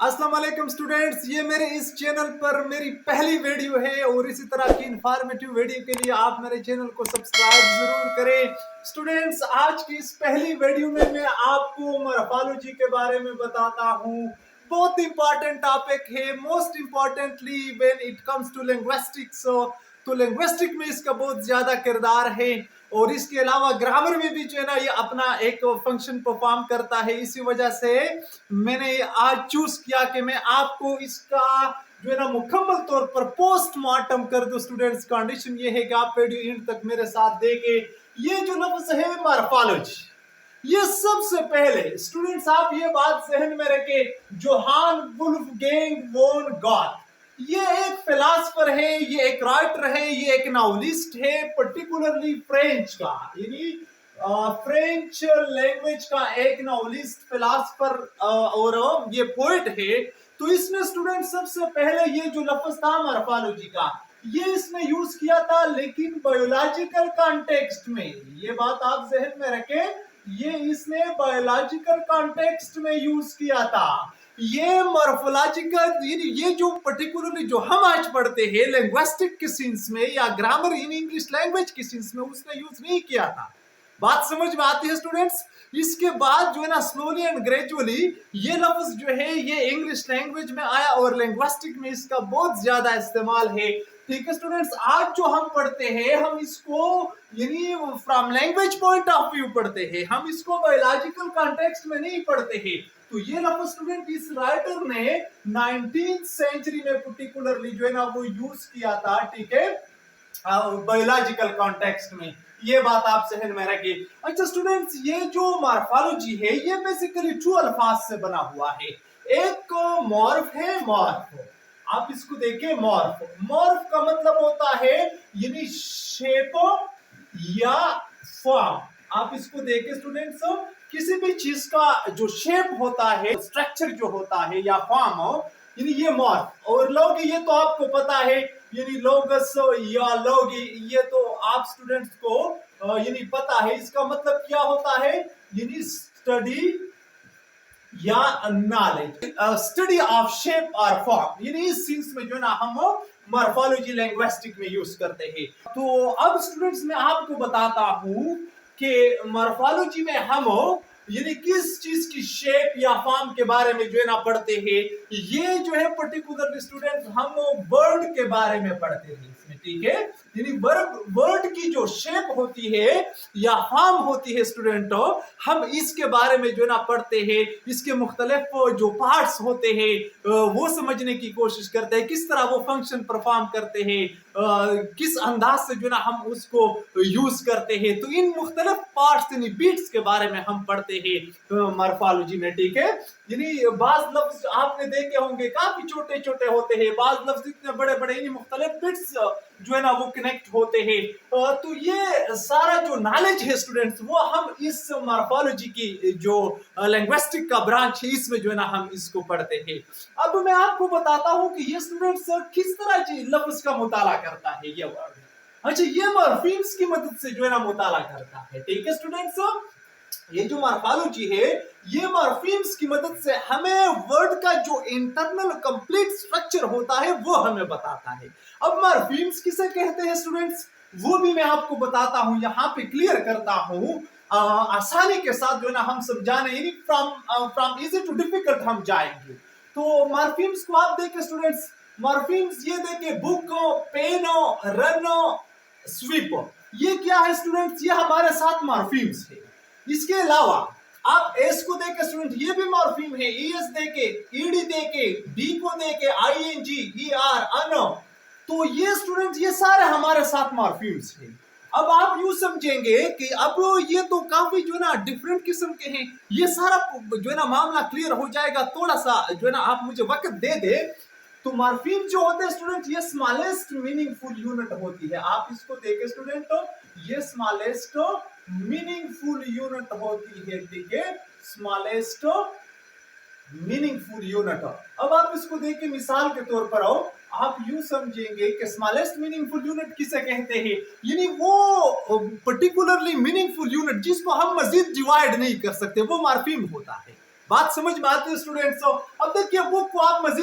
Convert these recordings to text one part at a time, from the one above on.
अस्सलाम वालेकुम स्टूडेंट्स, ये मेरे इस चैनल पर मेरी पहली वीडियो है और इसी तरह की इंफॉर्मेटिव वीडियो के लिए आप मेरे चैनल को सब्सक्राइब जरूर करें। स्टूडेंट्स, आज की इस पहली वीडियो में मैं आपको मॉर्फोलॉजी के बारे में बताता हूँ। बहुत इंपॉर्टेंट टॉपिक है, most importantly when it comes to linguistics. तो लिंग्विस्टिक में इसका बहुत ज्यादा किरदार है और इसके अलावा ग्रामर में भी जो है ना ये अपना एक फंक्शन परफॉर्म करता है। इसी वजह से मैंने आज चूज किया कि मैं आपको इसका जो है ना मुकम्मल तौर पर पोस्टमार्टम कर दूं। स्टूडेंट्स, कंडीशन ये है कि आप वीडियो एंड तक मेरे साथ देंगे। ये जो लफ्ज है मॉर्फोलॉजी, ये सबसे पहले स्टूडेंट्स आप ये बात जहन में रखें, जोहान वुल्फगैंग वॉन गॉथ ये एक फिलासफर है, ये एक राइटर है, ये एक नॉवलिस्ट है, पर्टिकुलरली फ्रेंच का, यानी फ्रेंच लैंग्वेज का एक नॉवलिस्ट, फिलासफर और ये पोएट है। तो इसने स्टूडेंट सबसे पहले ये जो लफ्ज था मॉर्फोलॉजी का, ये इसने यूज किया था, लेकिन बायोलॉजिकल कॉन्टेक्स्ट में। ये बात आप जहन में रखें, ये इसने बायोलॉजिकल कॉन्टेक्स्ट में यूज किया था। ये मॉर्फोलॉजिकल, ये जो पर्टिकुलरली जो हम आज पढ़ते हैं लिंग्विस्टिक के सेंस में या ग्रामर इन इंग्लिश लैंग्वेज के सेंस में, उसने यूज नहीं किया था। बात समझ में आती है स्टूडेंट्स? इसके बाद जो है ना स्लोली एंड ग्रेजुअली ये लफ्ज जो है ये इंग्लिश लैंग्वेज में आया और लिंग्विस्टिक में इसका बहुत ज्यादा इस्तेमाल है। ठीक है स्टूडेंट्स, आज जो हम पढ़ते हैं हम इसको यानी from language point of view पढ़ते हैं, हम इसको बायोलॉजिकल कॉन्टेक्स्ट में नहीं पढ़ते हैं। तो ये लफ्ज स्टूडेंट इस राइटर ने 19th सेंचुरी में पर्टिकुलरली जो है ना वो यूज किया था। ठीक है, बायोलॉजिकल कॉन्टेक्स्ट में। ये बात आप जहन में रखिए। अच्छा स्टूडेंट्स, ये जो मॉर्फोलॉजी है ये बेसिकली 2 अल्फाज से बना हुआ है। एक मॉर्फ है, मॉर्फ, आप इसको देखिए, मॉर्फ। मॉर्फ का मतलब होता है यानी शेप या फॉर्म। आप इसको देखिए स्टूडेंट्स, किसी भी चीज का जो शेप होता है, स्ट्रक्चर जो होता है या फॉर्म हो, यानी ये मॉर्फ। और लोग, ये तो आपको पता है, यानी लोगस या लोग, ये तो आप स्टूडेंट्स को यानी पता है इसका मतलब क्या होता है, यानी स्टडी या नॉलेज, स्टडी ऑफ शेप और फॉर्म। यानी इस सेंस में जो ना हम मॉर्फोलॉजी लिंग्विस्टिक में यूज करते हैं। तो अब स्टूडेंट्स मैं आपको बताता हूं कि मॉर्फोलॉजी में हम यानी किस चीज की शेप या फॉर्म के बारे में जो है ना पढ़ते हैं। ये जो है पर्टिकुलर स्टूडेंट हम वर्ड के बारे में पढ़ते हैं इसमें। ठीक है, यानी वर्ड की जो शेप होती है या फॉर्म होती है स्टूडेंट, हम इसके बारे में जो है ना पढ़ते हैं। इसके मुख्तलिफ जो पार्ट्स होते हैं वो समझने की कोशिश करते हैं, किस तरह वो फंक्शन परफॉर्म करते हैं, किस अंदाज से जो ना हम उसको यूज करते हैं। तो इन मुख्तलिफ पार्ट्स यानी बीट्स के बारे में हम पढ़ते हैं मॉर्फोलॉजी में। ठीक है, यानी बाज लफ्ज आपने देखे होंगे काफी छोटे छोटे होते हैं, बाज लफ्ज इतने बड़े बड़े, यानी मुख्तलिफ बिट्स जो है ना वो कनेक्ट होते हैं। तो ये सारा जो नॉलेज है स्टूडेंट्स, वो हम इस मॉर्फोलॉजी की जो लिंग्विस्टिक का ब्रांच है इसमें जो है ना हम इसको पढ़ते हैं। अब मैं आपको बताता हूं कि ये स्टूडेंट्स किस तरह लफ्ज का मुताला करता है ये वर्ड। अच्छा, ये मॉर्फीम्स की मदद से जो है ना मुताला करता है। ठीक है स्टूडेंट्स, ये जो मॉर्फोलॉजी है ये मॉर्फीम्स की मदद से हमें वर्ड का जो इंटरनल कंप्लीट स्ट्रक्चर होता है वो हमें बताता है। अब मॉर्फीम्स किसे कहते हैं स्टूडेंट्स, वो भी मैं आपको बताता हूं, यहाँ पे क्लियर करता हूं आसानी के साथ जो है ना हम समझाने, यानी फ्रॉम इजी टू डिफिकल्ट हम जाएंगे। तो मॉर्फीम्स को आप देखिए स्टूडेंट्स, मॉर्फीम्स ये देखिए, बुक, पेन, रन, स्वीप, ये क्या है स्टूडेंट्स, ये हमारे साथ मॉर्फीम्स है। इसके अलावा आप एस को देखे स्टूडेंट, ये भी मॉर्फीम है, ईएस देके, ईडी देके, डी को देके, आईएनजी, ईआर, अन, तो ये स्टूडेंट ये सारे हमारे साथ मॉर्फीम्स हैं। अब आप यूं समझेंगे कि अब ये तो काफी जो है ना डिफरेंट किस्म के हैं, ये सारा जो है ना मामला क्लियर हो जाएगा, थोड़ा सा जो है ना आप मुझे वक्त दे दे। तो मॉर्फीम जो होते हैं स्टूडेंट, ये स्मॉलेस्ट मीनिंगफुल यूनिट होती है। आप इसको देखें स्टूडेंट, ये स्मॉलेस्ट मीनिंगफुल यूनिट होती है। ठीक है, स्मॉलेस्ट मीनिंगफुल यूनिट। अब आप इसको देखिए, मिसाल के तौर पर आओ, आप यूं समझेंगे कि स्मॉलेस्ट मीनिंगफुल यूनिट किसे कहते हैं, यानी वो पर्टिकुलरली मीनिंगफुल यूनिट जिसको हम मजीद डिवाइड नहीं कर सकते, वो मॉर्फीम होता है। बात समझ में आती है स्टूडेंट्स? अब देखिए, बुक को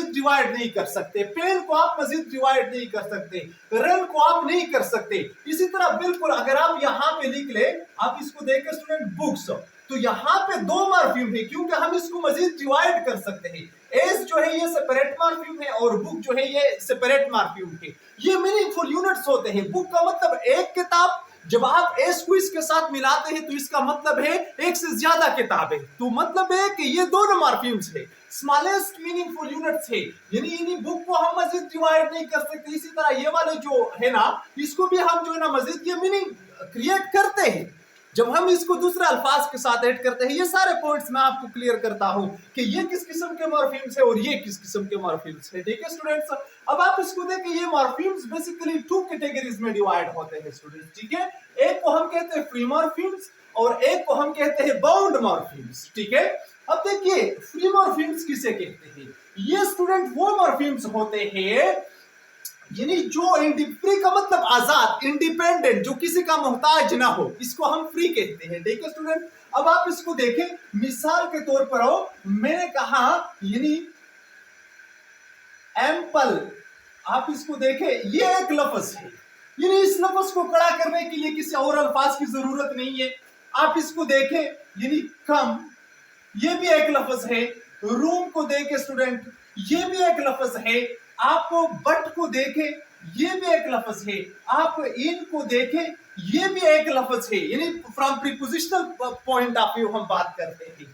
मजीद डिवाइड नहीं कर सकते, पेन को आप मजीद डिवाइड नहीं कर सकते, रन को आप नहीं कर सकते। इसी तरह बिल्कुल अगर आप यहाँ पे लिख ले, आप इसको देखकर स्टूडेंट बुक्स, तो यहाँ पे दो मॉर्फीम है क्योंकि हम इसको मजीद डिवाइड कर सकते हैं। एज जो है ये सेपरेट मॉर्फीम है और बुक जो है ये सेपरेट मॉर्फीम है। ये मीनिंगफुल यूनिट्स होते हैं। बुक का मतलब एक किताब, जब आप एस को इसके साथ मिलाते हैं तो इसका मतलब है एक से ज्यादा किताबें, तो मतलब है कि ये दोनों मॉर्फीम्स है, स्मॉलेस्ट मीनिंगफुल यूनिट्स है, यानी इन्हीं बुक को हम मजीद डिवाइड नहीं कर सकते। इसी तरह ये वाले जो है ना, इसको भी हम जो है ना मजीद ये मीनिंग क्रिएट करते हैं जब हम इसको दूसरे अल्फाज के साथ ऐड करते हैं। ये सारे पॉइंट्स मैं आपको क्लियर करता हूं कि ये किस किस्म के मॉर्फीम्स है और ये किस किस्म के मॉर्फीम्स है। ठीक है स्टूडेंट्स, अब आप इसको देखें, ये मॉर्फीम्स बेसिकली टू कैटेगरीज में डिवाइड होते हैं स्टूडेंट्स। ठीक है, एक को हम कहते हैं फ्री मॉर्फीम्स और एक को हम कहते हैं बाउंड मॉर्फीम्स। ठीक है, अब देखिए फ्री मॉर्फीम्स किसे कहते हैं। ये स्टूडेंट वो मॉर्फीम्स होते हैं यानी जो फ्री का मतलब आजाद, इंडिपेंडेंट, जो किसी का मोहताज ना हो, इसको हम फ्री कहते हैं। ठीक है स्टूडेंट, अब आप इसको देखें, मिसाल के तौर पर हो, मैंने कहा यानी एम्पल, आप इसको देखें, ये एक लफ्ज है, यानी इस लफ्ज को खड़ा करने के लिए किसी और अल्फाज की जरूरत नहीं है। आप इसको देखें, यानी कम, ये भी एक लफ्ज है। रूम को देखें स्टूडेंट, ये भी एक लफ्ज है। आप बट को देखें, ये भी एक लफ्ज है। आप इन को देखें, ये भी एक लफ्ज है, यानी from prepositional point of view हम बात करते हैं।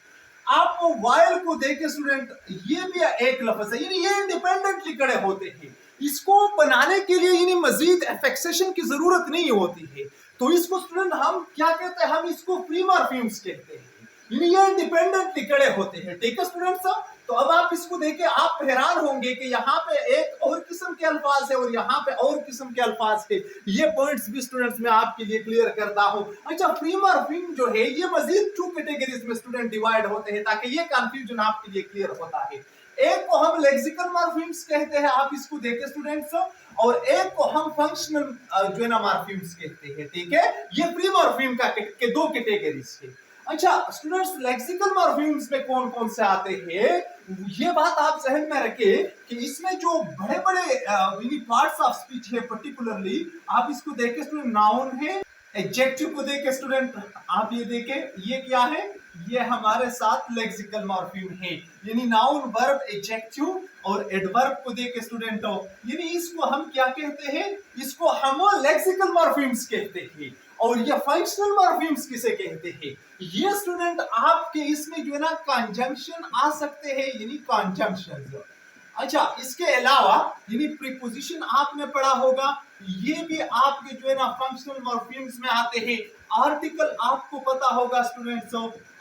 आप वाइल को देखें स्टूडेंट, ये भी एक लफ्ज है, यानी ये इंडिपेंडेंटली खड़े होते हैं। इसको बनाने के लिए यानी मजीद एफेक्सेशन की जरूरत नहीं होती है, तो इसको स्टूडेंट हम क्या कहते हैं, हम इसको फ्री मॉर्फीम्स कहते हैं, यानी ये इंडिपेंडेंटली खड़े होते हैं। ठीक है स्टूडेंट्स, तो अब आप इसको देखें, आप हैरान होंगे कि यहाँ पे एक और किस्म के अल्फाज है और यहाँ पे और किस्म के अल्फाज है। ये पॉइंट्स भी स्टूडेंट्स मैं आपके लिए क्लियर करता हूँ। अच्छा, फ्री मॉर्फीम जो है ये मजीद टू कैटेगरीज में स्टूडेंट डिवाइड होते हैं ताकि ये कंफ्यूजन आपके लिए क्लियर होता है। एक को हम लेक्सिकल मॉर्फीम्स कहते हैं, आप इसको देखें स्टूडेंट्स, और एक को हम फंक्शनल जो है ना मॉर्फीम्स कहते हैं। ठीक है, ये फ्री मॉर्फीम के दो कैटेगरीज है। अच्छा स्टूडेंट्स, लेक्सिकल मॉर्फीम्स में कौन कौन से आते हैं, ये बात आप जहन में रखें कि इसमें जो बड़े बड़े पार्ट्स ऑफ स्पीच है, पर्टिकुलरली आप इसको देखें स्टूडेंट, नाउन है, एडजेक्टिव को देखें स्टूडेंट, आप ये देखें, ये क्या है, ये हमारे साथ लेक्सिकल मॉर्फीम है, यानी नाउन, वर्ब, एडजेक्टिव और एडवर्ब को देखें स्टूडेंट, यानी इसको हम क्या कहते हैं, इसको हम लेक्सिकल मॉर्फीम्स कहते हैं। और ये फंक्शनल मॉर्फीम्स किसे कहते हैं, ये स्टूडेंट आपके इसमें जो है ना कंजंक्शन आ सकते हैं, यानी कंजंक्शन। अच्छा, इसके अलावा यानी प्रीपोजिशन आपने पढ़ा होगा, ये भी आपके जो है ना फंक्शनल मॉर्फीम्स में आते हैं। आर्टिकल आपको पता होगा स्टूडेंट्स,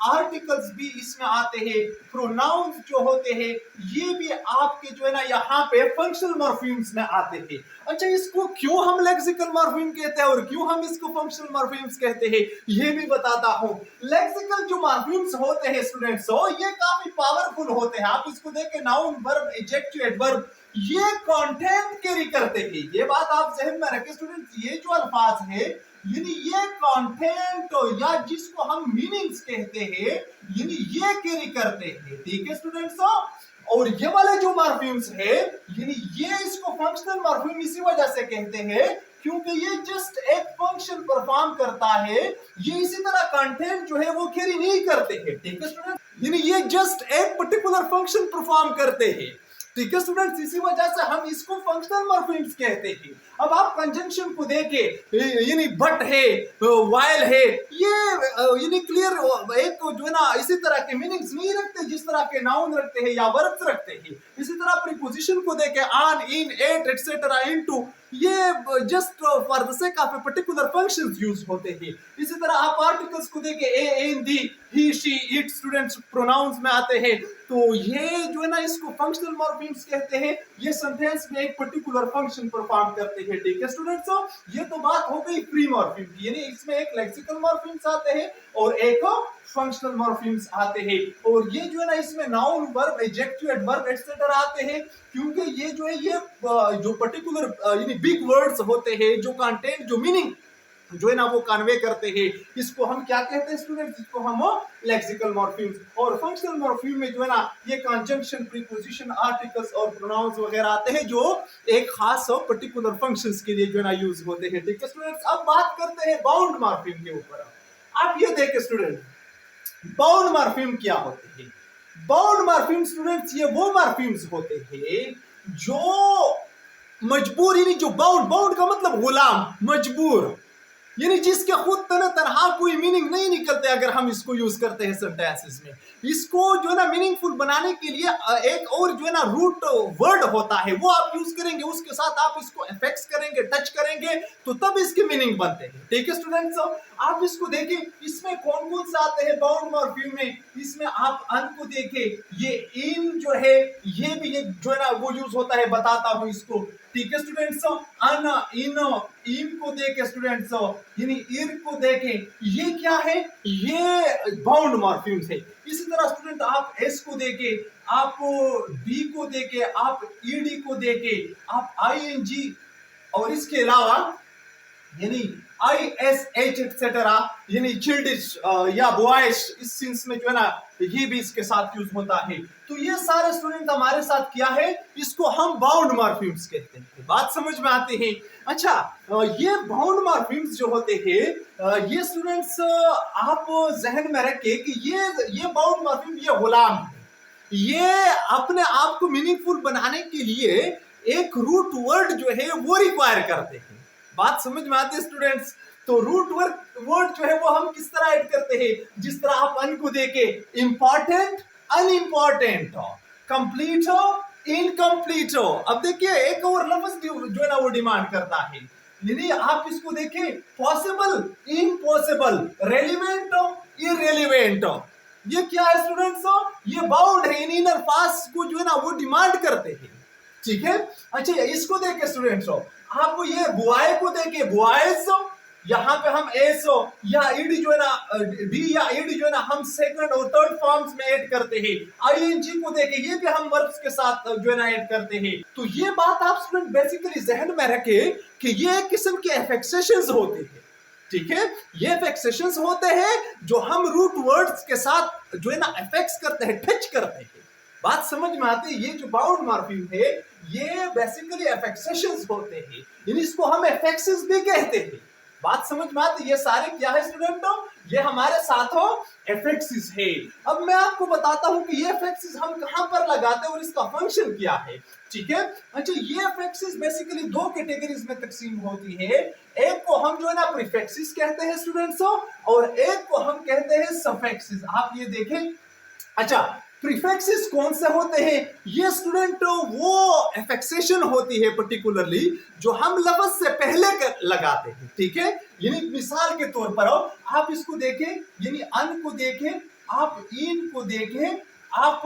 आर्टिकल्स भी इसमें आते हैं। प्रोनाउंस जो होते हैं ये भी आपके जो है ना यहाँ पे फंक्शनल मॉर्फीम्स में आते हैं। अच्छा, इसको क्यों हम लेक्सिकल मॉर्फीम कहते हैं और क्यों हम इसको फंक्शनल मॉर्फीम्स कहते हैं, ये भी बताता हूँ। लेक्सिकल जो मॉर्फीम्स होते हैं स्टूडेंट्स, ये काफी पावरफुल होते हैं। आप इसको देखें, नाउन, वर्ब, एडजेक्टिव, एडवर्ब, ये कंटेंट कैरी करते हैं। ये बात आप जहन में रखें स्टूडेंट्स, ये जो अल्फाज है यानी ये कंटेंट या जिसको हम मीनिंग्स कहते हैं, यानी ये कैरी करते हैं। ठीक है स्टूडेंट्स, और ये वाले जो मॉर्फीम्स है यानी ये इसको फंक्शनल मॉर्फीम इसी वजह से कहते हैं क्योंकि ये जस्ट एक फंक्शन परफॉर्म करता है, ये इसी तरह कंटेंट जो है वो कैरी नहीं करते हैं। ठीक है स्टूडेंट, यानी ये जस्ट एक पर्टिकुलर फंक्शन परफॉर्म करते हैं। ठीक है स्टूडेंट्स, इसी वजह से हम इसको फंक्शनल मॉर्फीम्स कहते हैं। अब आप कंजंक्शन को देखें, यानी बट है, वाइल है, ये यानी क्लियर एक जो है ना इसी तरह के मीनिंग्स नहीं रखते जिस तरह के नाउन रखते हैं या वर्ब्स रखते हैं। इसी तरह प्रीपोजिशन को देखें, on, in, at, etcetera, into, ये just for the sake of a particular functions use होते हैं। इसी तरह आप आर्टिकल्स को देखें, a, in, the, he, she, it, students pronouns में आते हैं। तो ये जो है ना इसको फंक्शनल मॉर्फीम्स कहते हैं, ये सेंटेंस में एक पर्टिकुलर फंक्शन परफॉर्म करते हैं। ठीक है स्टूडेंट्स, ये तो बात हो गई फ्री मॉर्फीम की, यानी इसमें एक लेक्सिकल मॉर्फीम्स आते हैं और एक फंक्शनल मॉर्फीम्स आते हैं। और ये जो है ना इसमें noun, verb, adjective, adverb etcetera आते हैं क्योंकि ये जो है ये जो पर्टिकुलर यानी बिग वर्ड्स होते हैं, जो कंटेंट, जो मीनिंग जो है ना वो कन्वे करते हैं। इसको हम क्या कहते हैं स्टूडेंट्स? इसको हम लेक्सिकल मॉर्फीम्स। और फंक्शनल मॉर्फीम में जो है ना ये कंजंक्शन, प्रीपोजिशन, आर्टिकल्स और प्रोनाउंस वगैरह आते हैं जो एक खास और पर्टिकुलर फंक्शंस के लिए जो है ना यूज होते हैं। ठीक है स्टूडेंट्स, अब बात करते हैं बाउंड मॉर्फीम के ऊपर। आप ये देखें स्टूडेंट, बाउंड मॉर्फीम क्या होते हैं? बाउंड मॉर्फीम स्टूडेंट्स ये वो मॉर्फीम्स होते हैं जो मजबूर, यानी जो बाउंड, बाउंड का मतलब गुलाम, मजबूर, यानी जिसके खुद तनहा कोई मीनिंग नहीं निकलते अगर हम इसको यूज करते हैं सेंटेंसेस में। इसको जो है ना मीनिंगफुल बनाने के लिए एक और जो है ना रूट वर्ड होता है वो आप यूज करेंगे, उसके साथ आप इसको अफेक्स करेंगे, टच करेंगे तो तब इसके मीनिंग बनते हैं। ठीक है स्टूडेंट्स, आप इसको देखें, इसमें कौन कौन से आते हैं बाउंड मॉर्फीम में। इसमें आप अन को देखें, ये इन जो है ये भी जो है ना वो यूज होता है, बताता हूं इसको। ठीक है स्टूडेंट्स, अन, इन, इन को देखें स्टूडेंट्स, यानी इर को देखें, ये क्या है? ये बाउंड मॉर्फीम्स है। इसी तरह स्टूडेंट आप एस को देखें, आप डी को देखें, आप ईडी को देखें, आप आईएनजी और इसके अलावा यानी ISH एक्सेट्रा, यानी चिल्डिश या बॉयश, इस सेंस में जो है ना ये भी इसके साथ यूज होता है। तो ये सारे स्टूडेंट हमारे साथ क्या है, इसको हम बाउंड मॉर्फीम्स कहते हैं। बात समझ में आती है? अच्छा, ये बाउंड मॉर्फीम्स जो होते हैं ये स्टूडेंट्स आप जहन में रखें कि ये बाउंड मॉर्फीम ये गुलाम है, ये अपने आप को मीनिंगफुल बनाने के लिए एक रूट वर्ड जो है वो रिक्वायर करते हैं। बात समझ में आती है स्टूडेंट्स? तो रूट वर्ड जो है वो हम किस तरह ऐड करते हैं? जिस तरह आप अन को देके, इंपॉर्टेंट, अनइंपॉर्टेंट, कंप्लीट हो, इनकम्प्लीट हो। अब देखिए एक और लफ्ज जो है ना वो डिमांड करता है, यानी आप इसको देखें, पॉसिबल, इम्पॉसिबल, रेलिवेंट, इररेलिवेंट। ये क्या है स्टूडेंट्स? ये बाउंड है, इनर पास को जो है ना वो डिमांड करते हैं। ठीक है, अच्छा इसको देखे स्टूडेंट्स, आप ये बुआए को देखे, बुआइज, यहाँ पे हम एस या ईडी जो है ना डी या ईडी जो है ना हम सेकंड और थर्ड फॉर्म्स में ऐड करते हैं। आईएनजी को देखे, ये भी हम वर्ब्स के साथ जो है ना ऐड करते हैं। तो ये बात आप स्टूडेंट बेसिकली जहन में रखें कि ये एक किस्म के एफेक्सेशंस होते हैं। ठीक है, ये एफेक्सेशंस होते हैं जो हम रूट वर्ड्स के साथ जो है ना अफेक्स करते हैं, टच करते हैं। बात समझ में आती है? ये जो बाउंड मॉर्फीम है ये बेसिकली एफेक्सेशंस होते हैं, यानी इसको हम एफेक्सेस भी कहते हैं। बात समझ में आती है? ये सारे क्या है स्टूडेंटों? ये हमारे साथों एफेक्सेस है। अब मैं आपको बताता हूं कि ये एफेक्सेस हम कहां पर लगाते हैं और इसका फंक्शन क्या है। ठीक है, अच्छा ये एफेक्सेस बेसिकली दो कैटेगरीज में तकसीम होती है। एक को हम जो है ना प्रीफिक्सेस कहते हैं स्टूडेंट्स, और एक को हम कहते हैं सफिक्सेस। आप ये देखें, अच्छा प्रीफिक्सेस कौन से होते हैं? ये स्टूडेंट वो एफेक्सेशन होती है पर्टिकुलरली जो हम लफ्ज से पहले लगाते हैं। ठीक है, यानी मिसाल के तौर पर आप इसको देखें, यानी अन को देखें, आप इन को देखें, आप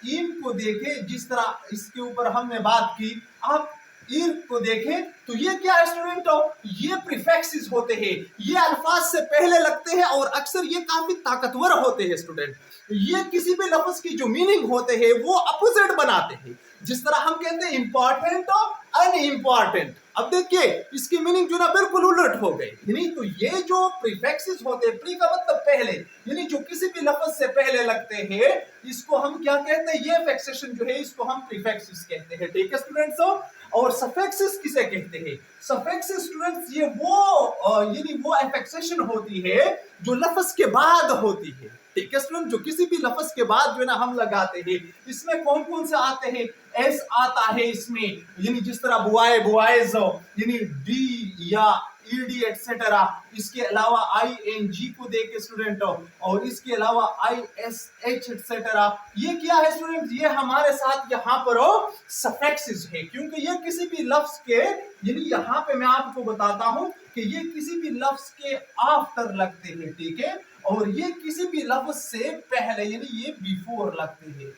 इन को देखें, जिस तरह इसके ऊपर हमने बात की, आप ईर को देखें, तो ये क्या है स्टूडेंट? ये प्रीफिक्सेस होते हैं, ये अल्फाज से पहले लगते हैं और अक्सर ये काफी ताकतवर होते हैं स्टूडेंट। ये किसी भी लफ्ज की जो मीनिंग होते हैं वो अपोजिट बनाते हैं। जिस तरह हम कहते हैं इंपॉर्टेंट और अनइंपॉर्टेंट, अब देखिए इसकी मीनिंग जो ना बिल्कुल उलट हो गई। यानी तो ये जो प्रीफिक्सेस होते हैं, प्री का मतलब पहले, यानी जो किसी भी लफ्ज से पहले लगते हैं, इसको हम क्या कहते हैं? ये एफेक्सेशन जो है इसको हम प्रीफिक्सेस कहते हैं। ठीक है स्टूडेंट्स, और सफिक्सेस किसे कहते हैं? सफिक्सेस स्टूडेंट्स ये वो यानी वो एफेक्सेशन होती है जो लफ्ज के बाद होती है। ठीक है स्टूडेंट, जो किसी भी लफ्ज के बाद जो है ना हम लगाते हैं। इसमें कौन कौन से आते हैं? एस आता है इसमें, यानी जिस तरह बुआए, बुआइज, यानी डी या ईडी एक्सेट्रा। इसके अलावा आईएनजी को देके स्टूडेंट, और इसके अलावा आईएसएच एक्सेट्रा। ये क्या है स्टूडेंट? ये हमारे साथ यहाँ पर सफिक्सेस है, क्योंकि ये किसी भी लफ्ज के, यानी यहाँ पे मैं आपको बताता हूं कि ये किसी भी लफ्ज के आफ्टर लगते हैं। ठीक है, और ये किसी भी लफ्ज से पहले, यानी ये बिफोर लगते हैं।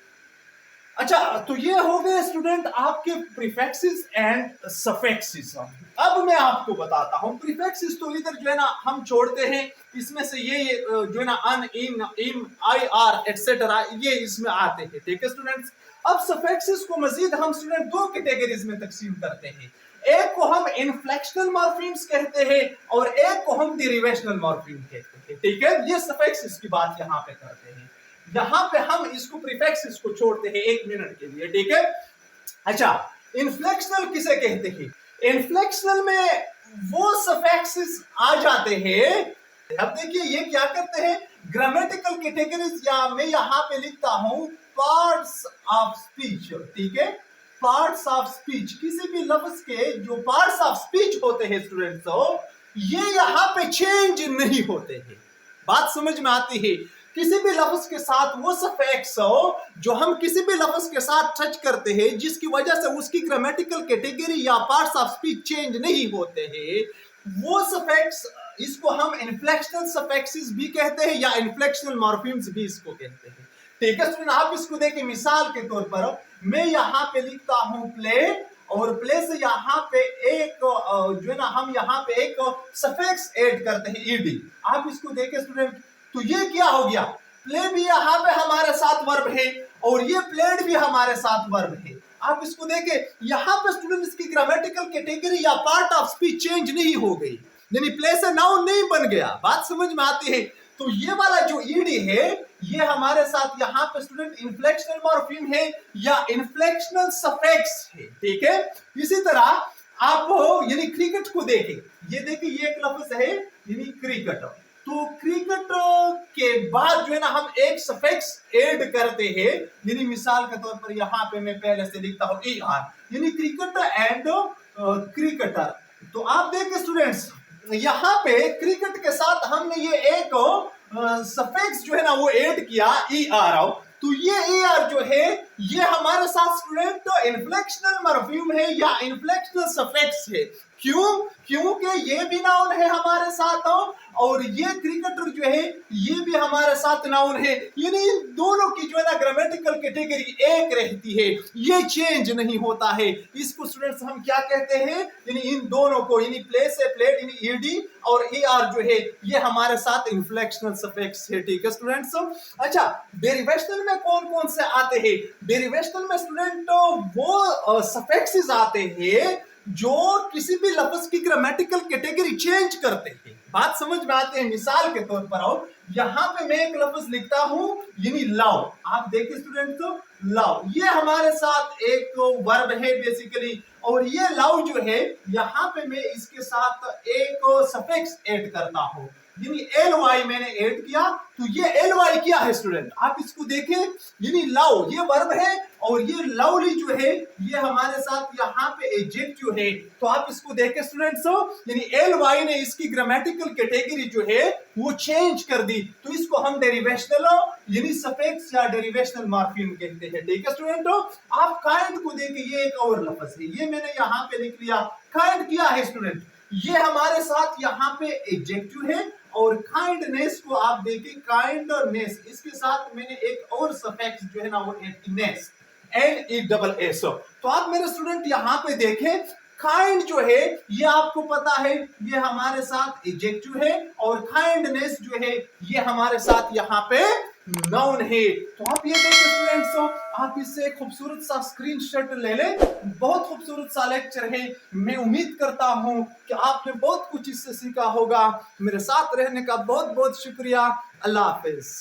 अच्छा, तो ये हो गए स्टूडेंट आपके प्रीफिक्सेस एंड सफिक्सेस। अब मैं आपको बताता हूं प्रीफिक्सेस तो इधर जो है ना हम छोड़ते हैं, इसमें से ये जो है ना अन, इन, इम, आई, आर एटसेट्रा ये इसमें आते हैं, ठीक है स्टूडेंट्स। अब सफिक्सेस को मजीद हम स्टूडेंट दो कैटेगरीज में तकसीम करते हैं। एक को हम इनफ्लेक्शनल मॉर्फीम्स कहते हैं और एक को हम डेरिवेशनल मॉर्फीम कहते हैं, ठीक है। ये सफिक्सेस की बात यहां पे करते हैं, यहां पे हम इसको प्रीफिक्सेस को छोड़ते हैं 1 मिनट के लिए, ठीक है। अच्छा, इनफ्लेक्शनल किसे कहते हैं? इनफ्लेक्शनल में वो सफिक्सेस आ जाते हैं। अब देखिए ये क्या करते हैं, ग्रामेटिकल कैटेगरीज, या मैं यहां पे लिखता हूं पार्ट्स ऑफ स्पीच, ठीक है। पार्ट्स ऑफ स्पीच, किसी भी लफ्ज के जो पार्ट्स ऑफ स्पीच होते हैं स्टूडेंट्स, ये यहां पे चेंज नहीं होते हैं। बात समझ में आती है? किसी भी लफ्ज के साथ वो सफिक्स हो जो हम किसी भी लफ्ज के साथ टच करते हैं जिसकी वजह से उसकी ग्रामेटिकल कैटेगरी या पार्ट्स ऑफ स्पीच चेंज नहीं होते हैं, वो सफिक्स, इसको हम इनफ्लेक्शनल सफिक्सेस भी कहते हैं या इनफ्लेक्शनल मॉर्फीम्स भी इसको कहते हैं, ठीक है स्टूडेंट। आप इसको देखिए, मिसाल के तौर पर मैं यहां पे लिखता हूं प्ले, और प्ले से यहाँ पे एक जो है ना हम यहाँ पे एक सफिक्स ऐड करते हैं ईडी। आप इसको देखें स्टूडेंट, तो ये क्या हो गया, प्ले भी यहाँ पे हमारे साथ वर्ब है और ये प्लेड भी हमारे साथ वर्ब है। आप इसको देखें, यहाँ पे स्टूडेंट इसकी ग्रामेटिकल कैटेगरी या पार्ट ऑफ स्पीच चेंज नहीं हो गई, यानी प्ले से नाउन नहीं बन गया। बात समझ में आती है? तो ये वाला जो ईडी है ये हमारे साथ यहाँ पे स्टूडेंट इनफ्लेक्शनल मॉर्फीम है या इनफ्लेक्शनल सफिक्स है, ठीक है। इसी तरह आप यानी क्रिकेट को देखें, ये देखिए ये एक लफ्ज है यानी क्रिकेट, तो क्रिकेट के बाद जो है ना हम एक सफिक्स ऐड करते हैं, यानी मिसाल के तौर पर यहाँ पे मैं पहले से लिखता हूँ ई आर, यानी क्रिकेट एंड क्रिकेटर। तो आप देखिए स्टूडेंट्स, यहाँ पे क्रिकेट के साथ हमने ये एक सफिक्स जो है ना वो ऐड किया ई आर, तो ये ए आर जो है ये हमारे साथ स्टूडेंट इनफ्लेक्शनल मॉर्फीम है या इनफ्लेक्शनल सफिक्स है। क्यों? क्योंकि ये भी नाउन है हमारे साथ और ये क्रिकेटर जो है ये भी हमारे साथ नाउन है, यानी इन दोनों की जो है ना ग्रामेटिकल कैटेगरी एक रहती है, ये चेंज नहीं होता है। इसको स्टूडेंट्स हम क्या कहते हैं, यानी इन दोनों को, यानी प्ले से प्लेट यानी ईडी और ए आर जो है ये हमारे साथ इनफ्लेक्शनल सफिक्स है, ठीक है स्टूडेंट्स। अच्छा, डेरिवेशनल में कौन कौन से आते हैं? डेरिवेशनल में स्टूडेंट वो सफिक्सेस आते हैं जो किसी भी लफ्ज की ग्रामेटिकल कैटेगरी चेंज करते हैं। बात समझ में आते हैं? मिसाल के तौर पर आओ, यहां पे मैं एक लफ्ज लिखता हूं यानी लव, आप देखिए स्टूडेंट, तो लव ये हमारे साथ एक वर्ब है बेसिकली, और ये लव जो है यहां पे मैं इसके साथ एक सफिक्स ऐड करता हूं, यानी एल वाई मैंने ऐड किया, तो ये एल वाई क्या है स्टूडेंट, आप इसको देखें, यानी लव ये वर्ब है और ये लवली जो है ये हमारे साथ यहाँ पे एडजेक्टिव है। तो आप इसको देखें स्टूडेंट्स, यानी एल वाई ने इसकी ग्रामेटिकल कैटेगरी जो है वो चेंज कर दी, तो इसको हम डेरिवेशनल यानी सफिक्स या डेरिवेशनल मॉर्फीम कहते हैं, ठीक है स्टूडेंट। आप काइंड को देखिए, ये एक और लफ्ज है, ये मैंने यहाँ पे लिख लिया, काइंड क्या है स्टूडेंट, ये हमारे साथ यहाँ पे एडजेक्टिव है, और काइंडनेस को आप देखिए, काइंडनेस इसके साथ मैंने एक और सफिक्स जो है ना वो नेस, NESS। तो आप मेरे स्टूडेंट यहाँ पे देखें, काइंड जो है ये आपको पता है ये हमारे साथ एडजेक्टिव है, और काइंडनेस जो है ये हमारे साथ यहाँ पे नाउन है। तो आप ये देखिए स्टूडेंट्स, आप इससे खूबसूरत सा स्क्रीनशॉट ले लें, बहुत खूबसूरत सा लेक्चर है। मैं उम्मीद करता हूं कि आपने बहुत कुछ इससे सीखा होगा। मेरे साथ रहने का बहुत बहुत शुक्रिया। अल्लाह हाफिज।